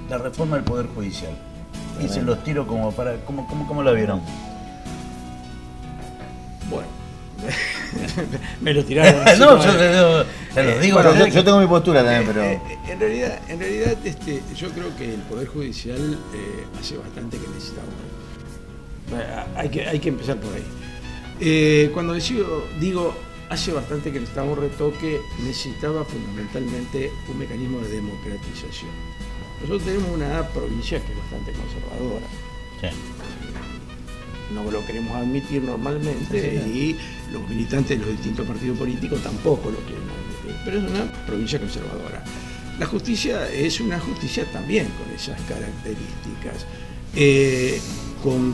la reforma del Poder Judicial. Y se los tiro como para... ¿Cómo la vieron? Bueno, me lo tiraron. No, yo se los digo. Bueno, yo tengo mi postura también, pero... En realidad yo creo que el Poder Judicial hace bastante que necesita un... Hay que empezar por ahí. Cuando digo hace bastante que necesitaba un retoque, necesitaba fundamentalmente un mecanismo de democratización. Nosotros tenemos una provincia que es bastante conservadora. Sí. No lo queremos admitir normalmente, y los militantes de los distintos partidos políticos tampoco lo quieren admitir, pero es una provincia conservadora. La justicia es una justicia también con esas características, con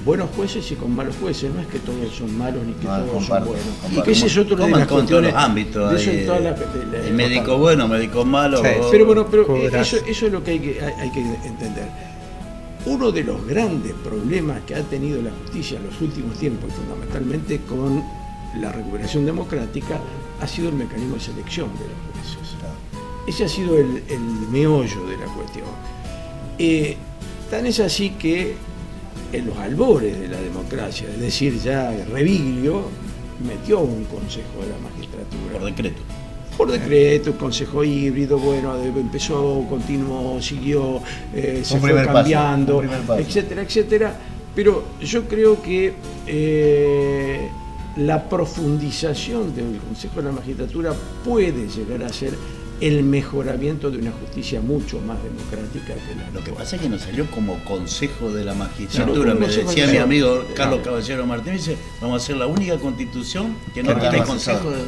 buenos jueces y con malos jueces. No es que todos son malos ni que todos son buenos. Y que ese es otro de las cuestiones. Los ámbitos. De eso en todas el médico bueno, médico malo. Sí, pero eso es lo que hay que entender. Uno de los grandes problemas que ha tenido la justicia en los últimos tiempos, y fundamentalmente con la recuperación democrática, ha sido el mecanismo de selección de los jueces. Ese ha sido el meollo de la cuestión. Tan es así que en los albores de la democracia, es decir, ya Reviglio metió un consejo de la magistratura. Por decreto. Por decreto, consejo híbrido, bueno, empezó, continuó, siguió, se fue cambiando, etcétera, etcétera. Pero yo creo que la profundización del Consejo de la Magistratura puede llegar a ser el mejoramiento de una justicia mucho más democrática que la actual. Lo que pasa es que nos salió como Consejo de la Magistratura. Me decía mi amigo Carlos Caballero Martín, dice, vamos a hacer la única constitución que no tiene consejo de...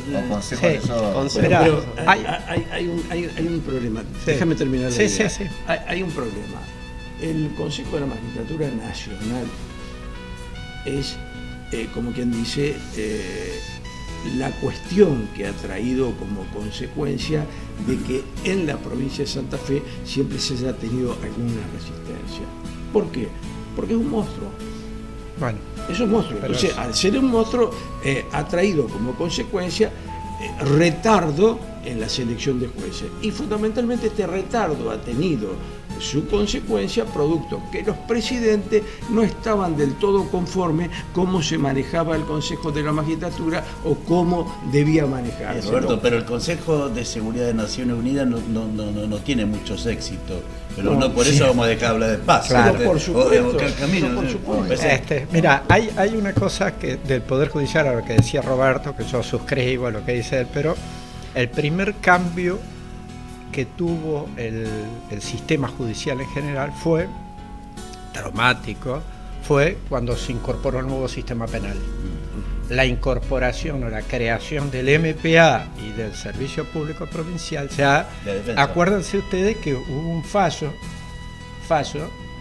Pero hay un problema. Sí. Déjame terminar la idea. Sí. Hay un problema. El Consejo de la Magistratura Nacional es, como quien dice, la cuestión que ha traído como consecuencia de que en la provincia de Santa Fe siempre se haya tenido alguna resistencia. ¿Por qué? Porque es un monstruo. Bueno, es un monstruo. Entonces, al ser un monstruo, ha traído como consecuencia retardo en la selección de jueces. Y fundamentalmente este retardo ha tenido su consecuencia producto que los presidentes no estaban del todo conformes cómo se manejaba el Consejo de la Magistratura o cómo debía manejarse. Roberto, pero el Consejo de Seguridad de Naciones Unidas no tiene muchos éxitos, pero no por eso vamos a dejar hablar de paz. Claro, por supuesto. Mira, hay una cosa que del Poder Judicial, a lo que decía Roberto, que yo suscribo a lo que dice él, pero el primer cambio que tuvo el sistema judicial en general fue traumático, fue cuando se incorporó el nuevo sistema penal. La incorporación o la creación del MPA y del Servicio Público Provincial, acuérdense ustedes que hubo un fallo,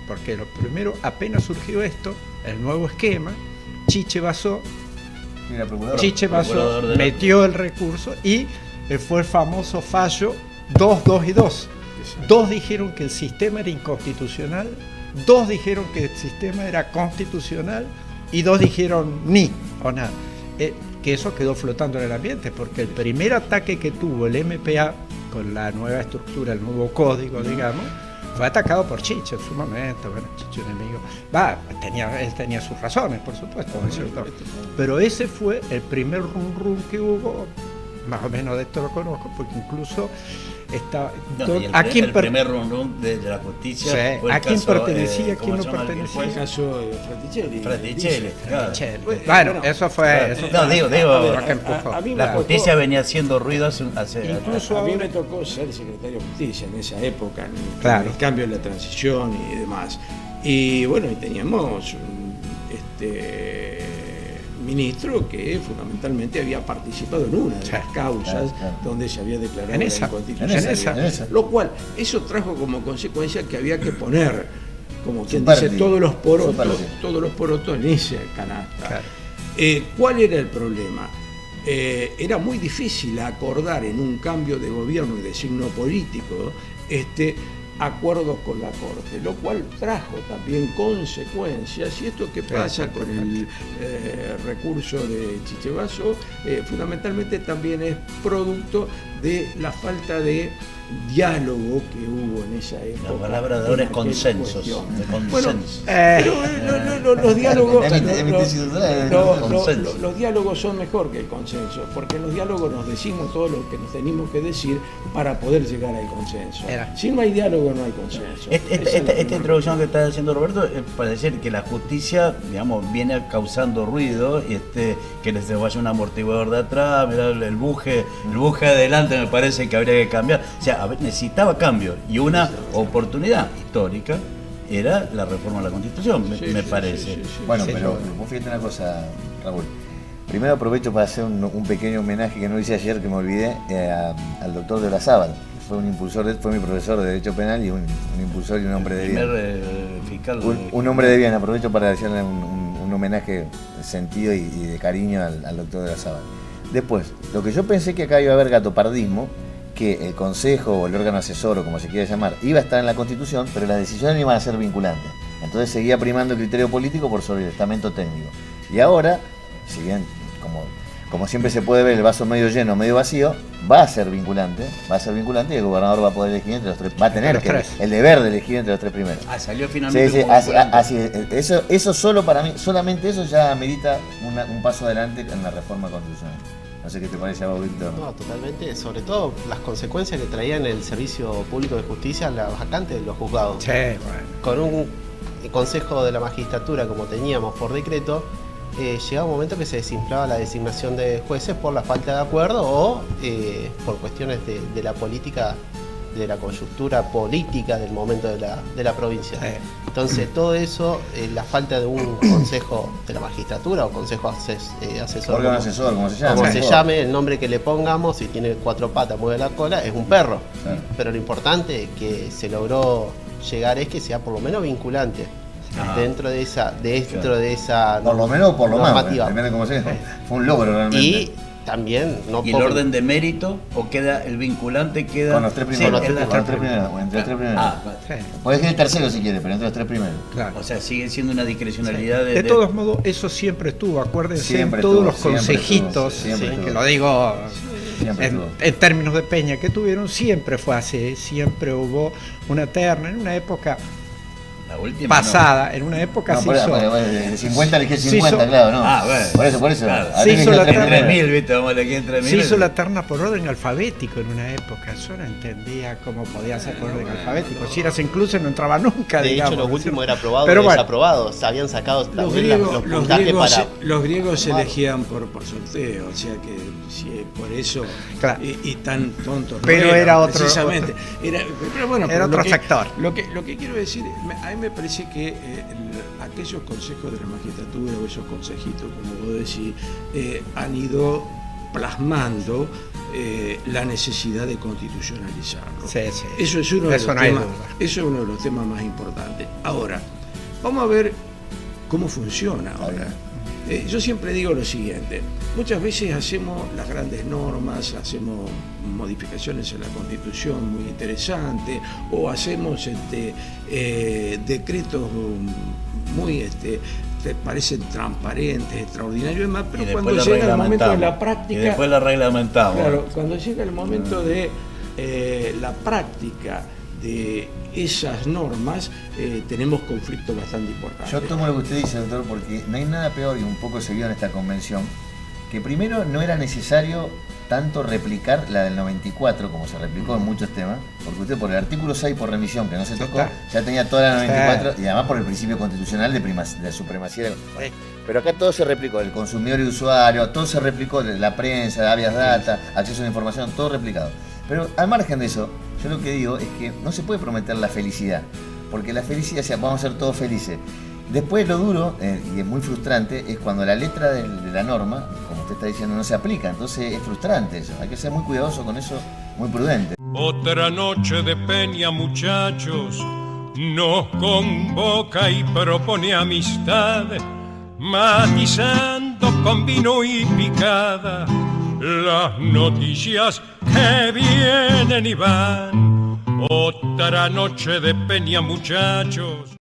porque lo primero, apenas surgió esto, el nuevo esquema, Chiche Basó metió el recurso y fue el famoso fallo 2 y 2. Dos dijeron que el sistema era inconstitucional, dos dijeron que el sistema era constitucional y dos dijeron ni o nada. Que eso quedó flotando en el ambiente, porque el primer ataque que tuvo el MPA con la nueva estructura, el nuevo código, digamos, fue atacado por Chiche en su momento. Bueno, Chiche, un enemigo. Él tenía sus razones, por supuesto, ¿no es cierto? Pero ese fue el primer rum que hubo. Más o menos de esto lo conozco, porque incluso el primer run de la justicia fue ¿a el quién caso, pertenecía? ¿A quién no pertenecía? Fue el caso de Fraticelli. Claro. Bueno, eso fue... La justicia venía haciendo ruido hace incluso a mí me tocó ser secretario de justicia en esa época, en el cambio de la transición y demás. Y bueno, y teníamos ministro que fundamentalmente había participado en una de las causas donde se había declarado la inconstitucionalidad. Lo cual, eso trajo como consecuencia que había que poner, como quien dice, todos los porotos en esa canasta. Claro. ¿Cuál era el problema? Era muy difícil acordar en un cambio de gobierno y de signo político acuerdos con la Corte, lo cual trajo también consecuencias, y esto que pasa con el recurso de Chiche Basó, fundamentalmente también es producto de la falta de diálogo que hubo en esa época. La palabra de ahora es consensos. Bueno, pero los diálogos los diálogos son mejor que el consenso, porque en los diálogos nos decimos todo lo que nos tenemos que decir para poder llegar al consenso. Si no hay diálogo, no hay consenso. Esta introducción que está haciendo Roberto es para decir que la justicia, digamos, viene causando ruido, y que se vaya un amortiguador de atrás, mirá el buje adelante, me parece que habría que cambiar. O sea, necesitaba cambio, y una oportunidad histórica era la reforma de la Constitución, me parece. Bueno, pero vos fíjate una cosa, Raúl. Primero aprovecho para hacer un pequeño homenaje que no hice ayer, que me olvidé, al doctor de Olazábal. Fue un impulsor, fue mi profesor de Derecho Penal y un impulsor y un hombre de bien. Un hombre de bien. Aprovecho para hacerle un homenaje de sentido y de cariño al doctor de Olazábal. Después, lo que yo pensé que acá iba a haber gatopardismo, que el Consejo o el órgano asesor, o como se quiera llamar, iba a estar en la Constitución, pero las decisiones no iban a ser vinculantes. Entonces seguía primando el criterio político por sobre el estamento técnico. Y ahora, si bien, como siempre se puede ver el vaso medio lleno, medio vacío, va a ser vinculante y el gobernador va a poder elegir entre los tres, va a tener el deber de elegir entre los tres primeros. Salió finalmente. Así es. Eso solo para mí, solamente eso ya amerita un paso adelante en la reforma constitucional. No sé qué te parece a vos, Víctor. No, totalmente, sobre todo las consecuencias que traía en el servicio público de justicia la vacante de los juzgados. Sí, bueno. Con un consejo de la magistratura como teníamos por decreto, llegaba un momento que se desinflaba la designación de jueces por la falta de acuerdo o por cuestiones de la política, de la coyuntura política del momento de la provincia. Sí. Entonces todo eso, la falta de un consejo de la magistratura o consejo asesor, órgano asesor, como se llame. Como se llame, el nombre que le pongamos, si tiene 4 patas, mueve la cola, es un perro. Sí. Pero lo importante que se logró llegar es que sea por lo menos vinculante. Dentro de esa por lo menos o por lo normativa. Más, depende de cómo sea. Fue un logro realmente. Y también ¿Y el orden de mérito o queda el vinculante? Queda con los tres primeros. Entre los tres primeros. Puedes ir el tercero si quieres, pero entre los tres primeros. Claro. O sea, sigue siendo una discrecionalidad de todos modos, eso siempre estuvo. Acuérdense, siempre en todos los consejitos, que lo digo en términos de peña que tuvieron, siempre fue así. Siempre hubo una terna en una época pasada, no. En una época se hizo... de 50 elegí 50, claro, ¿no? Bueno. Por eso. Claro. Se hizo la terna, 3.000, ¿viste? Vamos a elegir entre 1.000. Se hizo la terna por orden alfabético en una época. Yo no entendía cómo podía ser por orden alfabético. Si eras incluso no entraba nunca, de digamos. hecho, lo último era aprobado y desaprobado. Se habían sacado los griegos, los griegos elegían por sorteo, o sea que por eso claro. y tan tontos. Pero no era otro. Precisamente. Era otro sector. Lo que quiero decir, a mí me parece que aquellos consejos de la magistratura o esos consejitos, como vos decís, han ido plasmando la necesidad de constitucionalizarlo. Sí. Eso es uno de los temas más importantes. Ahora, vamos a ver cómo funciona ahora. Yo siempre digo lo siguiente, muchas veces hacemos las grandes normas, hacemos modificaciones en la Constitución muy interesantes, o hacemos decretos muy parecen transparentes, extraordinarios y demás, pero cuando llega el momento de la práctica... Y después la reglamentamos. Claro, cuando llega el momento de la práctica de esas normas, tenemos conflictos bastante importantes. Yo tomo lo que usted dice, doctor, porque no hay nada peor, y un poco se vio en esta convención, que primero no era necesario tanto replicar la del 94 como se replicó en muchos temas, porque usted por el artículo 6 por remisión que no se tocó, ya tenía toda la 94 y además por el principio constitucional de supremacía. Pero acá todo se replicó, el consumidor y usuario, todo se replicó, la prensa, habeas data, acceso a la información, todo replicado. Pero al margen de eso, yo lo que digo es que no se puede prometer la felicidad, porque la felicidad, o sea, vamos a ser todos felices. Después lo duro, y es muy frustrante, es cuando la letra de la norma, como usted está diciendo, no se aplica. Entonces es frustrante eso, hay que ser muy cuidadoso con eso, muy prudente. Otra noche de peña, muchachos, nos convoca y propone amistad, matizando con vino y picada las noticias que vienen y van. Otra noche de peña, muchachos.